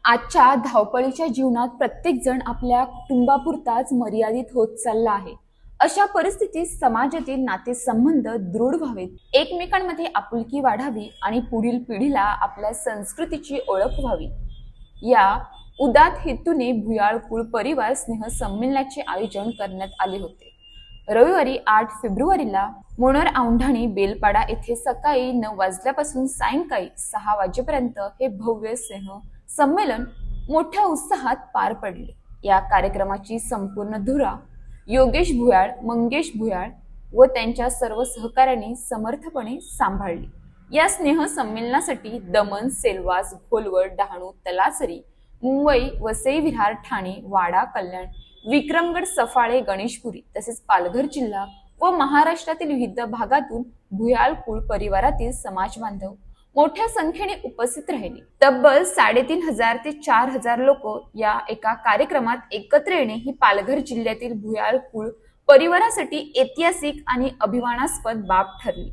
आजच्या धावपळीच्या जीवनात प्रत्येक जण आपल्या कुटुंबापुरताच मर्यादित होत चालला आहे। अशा परिस्थितीत समाजातील नातेसंबंध दृढ व्हावेत, एकमेकांमध्ये आपुलकी वाढावी आणि पुढील पिढीला आपल्या संस्कृतीची ओळख व्हावी, या उदात्त हेतूने भुयाळ कुळ परिवार स्नेह संमेलनाचे आयोजन करण्यात आले होते। रविवारी 8 फेब्रुवारीला मोनर औंढाणी बेलपाडा येथे सकाळी 9 वाजल्यापासून सायंकाळी 6 वाजेपर्यंत हे भव्य स्नेह संमेलन मोठ्या उत्साहात पार पडले। या कार्यक्रमाची संपूर्ण धुरा योगेश भुयाळ, मंगेश भुयाळ व त्यांच्या सर्व सहकाऱ्यांनी समर्थपणे सांभाळली। या स्नेह संमेलनासाठी दमण, सेलवास, घोलवड, डहाणू, तलासरी, मुंबई, वसई विरार, ठाणे, वाडा, कल्याण, विक्रमगड, सफाळे, गणेशपुरी तसेच पालघर जिल्हा व महाराष्ट्रातील विविध भागातून भुयाळ कुळ परिवारातील समाज बांधव मोठ्या संख्येने उपस्थित राहिले। तब्बल 3500 ते 4000 लोक या एका कार्यक्रमात एकत्र येणे ही पालघर जिल्ह्यातील भुयाळ कुळ परिवारासाठी ऐतिहासिक आणि अभिमानास्पद बाब ठरली।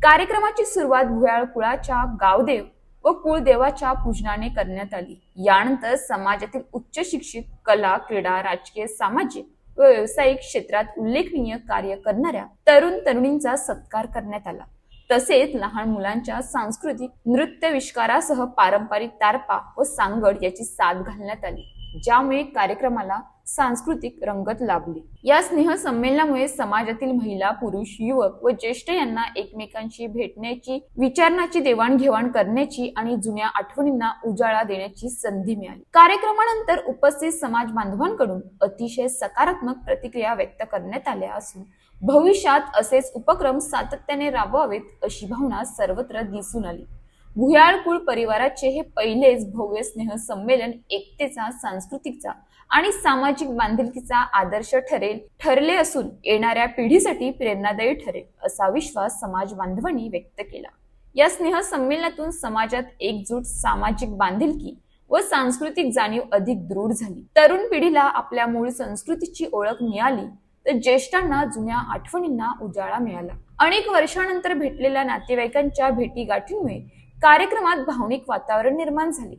कार्यक्रमाची सुरुवात भुयाळ कुळाच्या गावदेव व कुळदेवाच्या पूजनाने करण्यात आली। यानंतर समाजातील उच्च शिक्षित, कला, क्रीडा, राजकीय, सामाजिक व व्यावसायिक क्षेत्रात उल्लेखनीय कार्य करणाऱ्या तरुण तरुणींचा सत्कार करण्यात आला। तसेच लहान मुलांच्या सांस्कृतिक नृत्यविष्कारासह पारंपरिक तारपा व सांगड याची साथ घालण्यात आली, ज्यामुळे कार्यक्रमाला सांस्कृतिक रंगत लाभली। या स्नेह संमेलनामुळे समाजातील महिला, पुरुष, युवक व ज्येष्ठ यांना एकमेकांशी भेटण्याची, विचारांची देवाणघेवाण करण्याची आणि जुन्या आठवणींना उजाळा देण्याची संधी मिळाली। कार्यक्रमानंतर उपस्थित समाज बांधवांकडून अतिशय सकारात्मक प्रतिक्रिया व्यक्त करण्यात आल्या असून भविष्यात असेच उपक्रम सातत्याने राबवावेत अशी भावना सर्वत्र दिसून आली। भुयाळ कुळ परिवाराचे हे पहिलेच भव्य स्नेह संमेलन एकतेचा, सांस्कृतिकचा आणि सामाजिक बांधिलकीचा आदर्श ठरले असून येणाऱ्या पिढीसाठी प्रेरणादायी ठरेल असा विश्वास समाज बांधवांनी व्यक्त केला। या स्नेह संमेलनातून समाजात एकजूट, सामाजिक बांधिलकी व सांस्कृतिक जाणीव अधिक दृढ झाली। तरुण पिढीला आपल्या मूळ संस्कृतीची ओळख मिळाली तर ज्येष्ठांना जुन्या आठवणींना उजाळा मिळाला। अनेक वर्षांनंतर भेटलेल्या नातेवाईकांच्या भेटीगाठींमुळे कार्यक्रमात भावनिक वातावरण निर्माण झाले।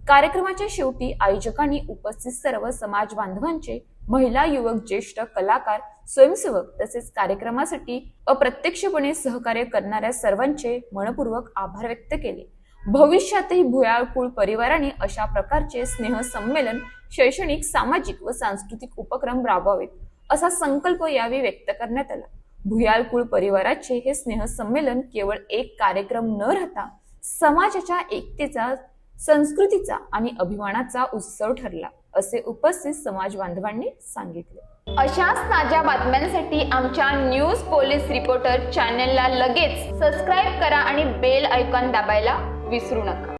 कार्यक्रमाच्या शेवटी आयोजकांनी उपस्थित सर्व समाज बांधवांचे, महिला, युवक, ज्येष्ठ, कलाकार, स्वयंसेवक तसेच कार्यक्रमासाठी अप्रत्यक्षपणे सहकार्य करणाऱ्या सर्वांचे मनपूर्वक आभार व्यक्त केले। भविष्यातही भुयाळ कुळ परिवाराने अशा प्रकारचे स्नेह संमेलन शैक्षणिक, सामाजिक व सांस्कृतिक उपक्रम राबवावेत असा संकल्प यावेळी व्यक्त करण्यात आला। भुयाळ कुळ परिवाराचे हे स्नेह संमेलन केवळ एक कार्यक्रम न राहता समाजाच्या एकतेचा, संस्कृतीचा आणि अभिमानाचा उत्सव ठरला असे उपस्थित समाज बांधवांनी सांगितले। अशाच ताज्या बातम्यांसाठी आमच्या न्यूज पोलीस रिपोर्टर चॅनलला लगेच सबस्क्राईब करा आणि बेल आयकॉन दाबायला विसरू नका।